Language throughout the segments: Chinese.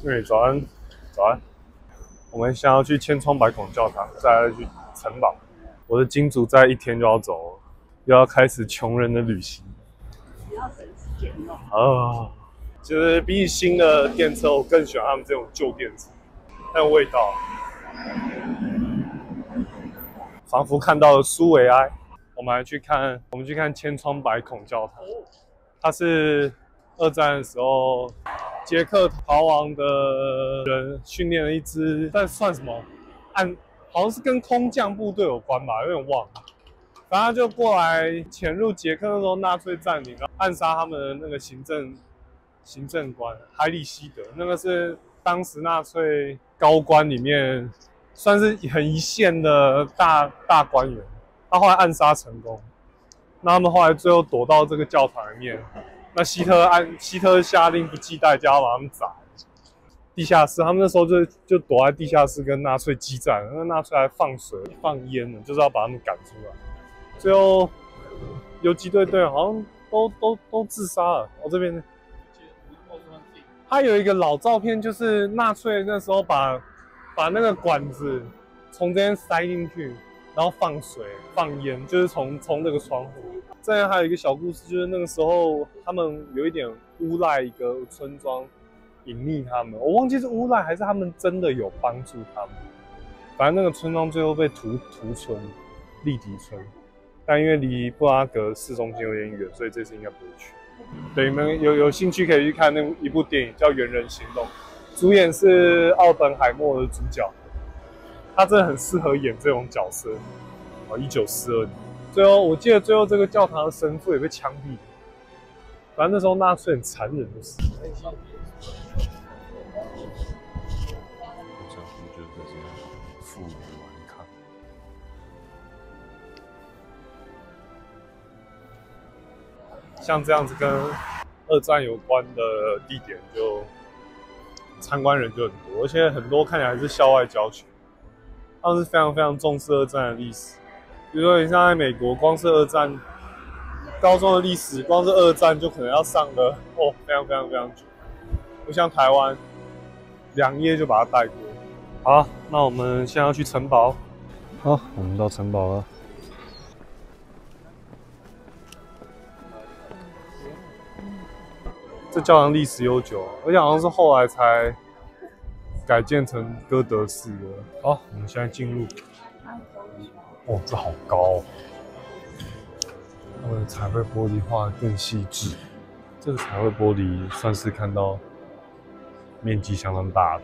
对，早安，早安。我们先要去千疮百孔教堂，再来去城堡。我的金主在1天就要走了，又要开始穷人的旅行。不要省时间哦。啊，就是比起新的电车，我更喜欢他们这种旧电车，很有味道。仿佛看到了苏维埃。我们去看千疮百孔教堂，它是2战的时候捷克逃亡的人训练了一支，但算什么？好像是跟空降部队有关吧，有点忘了。反正就过来潜入捷克，那时候纳粹占领，然后暗杀他们的那个行政官海里希德，那个是当时纳粹高官里面算是很一线的大官员。他后来暗杀成功，那他们后来最后躲到这个教堂里面。那希特下令不计代价要把他们宰。地下室，他们那时候就躲在地下室跟纳粹激战，那纳粹还放水放烟呢，就是要把他们赶出来。最后游击队队好像都自杀了。我这边呢，他有一个老照片，就是纳粹那时候把那个管子从这边塞进去。然后放水、放烟，就是从那个窗户。这样还有一个小故事，就是那个时候他们有一点诬赖一个村庄，隐匿他们。我忘记是诬赖还是他们真的有帮助他们。反正那个村庄最后被屠村、利迪村，但因为离布拉格市中心有点远，所以这次应该不会去。对，你们有兴趣可以去看一部电影叫《猿人行动》，主演是奥本海默的主角。他真的很适合演这种角色。1942年，我记得最后这个教堂的神父也被枪毙。反正那时候纳粹很残忍的事。像这样子跟2战有关的地点，就参观人就很多，而且很多看起来是校外教学。他们是非常非常重视2战的历史，比如说你像在美国，光是2战高中的历史，光是2战就可能要上个非常非常非常久，不像台湾2页就把它带过。好，那我们现在要去城堡。好，我们到城堡了。这教堂历史悠久，而且好像是后来才改建成哥德式的。好，我们现在进入。这好高哦！他们的彩绘玻璃画得更细致。这个彩绘玻璃算是看到面积相当大的。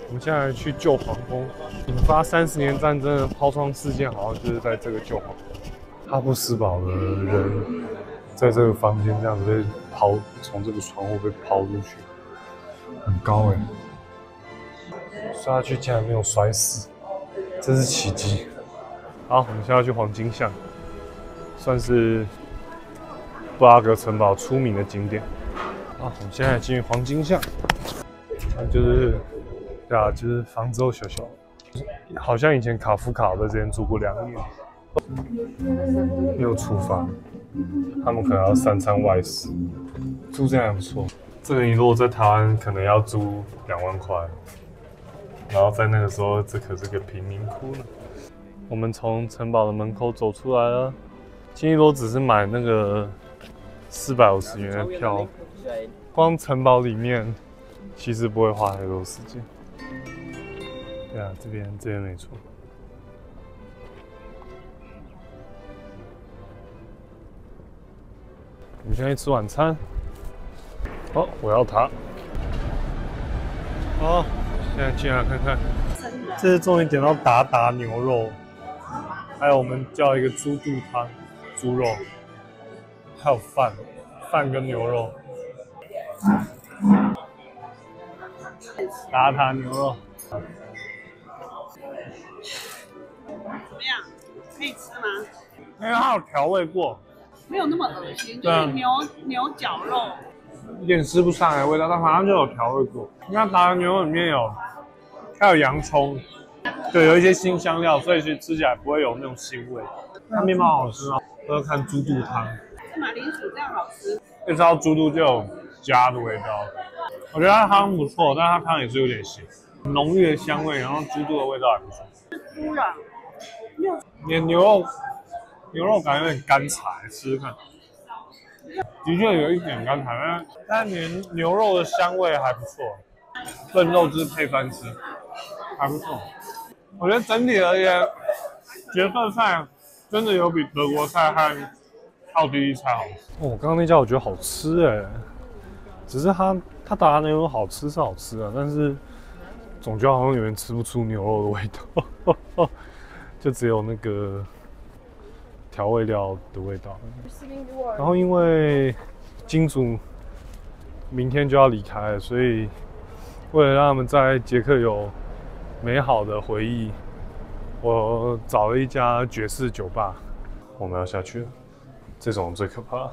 我们现在去旧皇宫，引发30年战争的抛窗事件，好像就是在这个旧皇宫。哈布斯堡的人在这个房间这样子从这个窗户被抛出去，很高哎。摔下去竟然没有摔死，真是奇迹！好，我们现在要去黄金巷，算是布拉格城堡出名的景点。好，我们现在进入黄金巷，就是房子都小小，好像以前卡夫卡在这边住过2年。没有厨房，他们可能要3餐外食，住这样还不错。这个你如果在台湾，可能要租2万块。然后在那个时候，这可是个贫民窟呢。我们从城堡的门口走出来了，其实我只是买那个450元的票，光城堡里面其实不会花太多时间。对啊，这边没错。我们现在吃晚餐。我要它。好。现在进来看看，这次终于点到达牛肉，还有我们叫一个猪肚汤，猪肉，还有饭跟牛肉，达牛肉。怎么样？可以吃吗？因为它有调味过，没有那么恶心，就是牛绞肉，有点吃不上来的味道，但反正就有调味过。那达牛肉里面还有洋葱，对，有一些辛香料，所以其实吃起来不会有那种腥味。它面包好吃哦，喝看猪肚汤。马铃薯这样好吃。一吃到猪肚就有家的味道。我觉得它汤不错，但它汤也是有点咸，浓郁的香味，然后猪肚的味道还不错。酥软，你的牛肉感觉有点干柴，试试看。的确有一点干柴，但你牛肉的香味还不错，炖肉汁配饭吃，还不错。我觉得整体而言，捷克菜真的有比德国菜和奥地利菜好吃。哦，刚刚那家我觉得好吃哎，只是它打的牛肉好吃是好吃啊，但是总觉得好像有点吃不出牛肉的味道，就只有那个调味料的味道。然后因为金主明天就要离开了，所以为了让他们在捷克有美好的回忆，我找了一家爵士酒吧，我们要下去了。这种最可怕。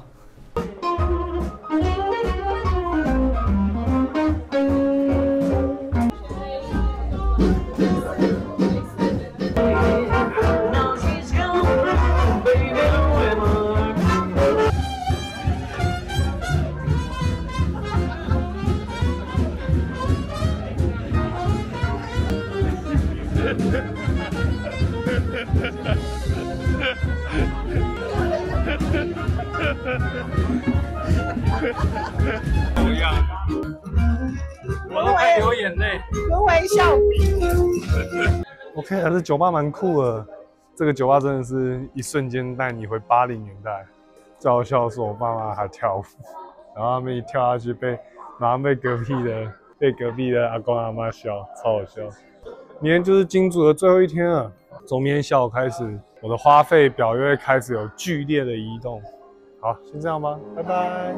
怎么样？我都快流眼泪。有微笑。OK， 这酒吧蛮酷的。这个酒吧真的是一瞬间带你回80年代。最好笑的是我爸妈还跳舞，然后他们一跳下去马上被隔壁的阿公阿妈笑，超好笑。明天就是金主的最后一天了，从明天下午开始，我的花费表又会开始有剧烈的移动。好，先这样吧，拜拜。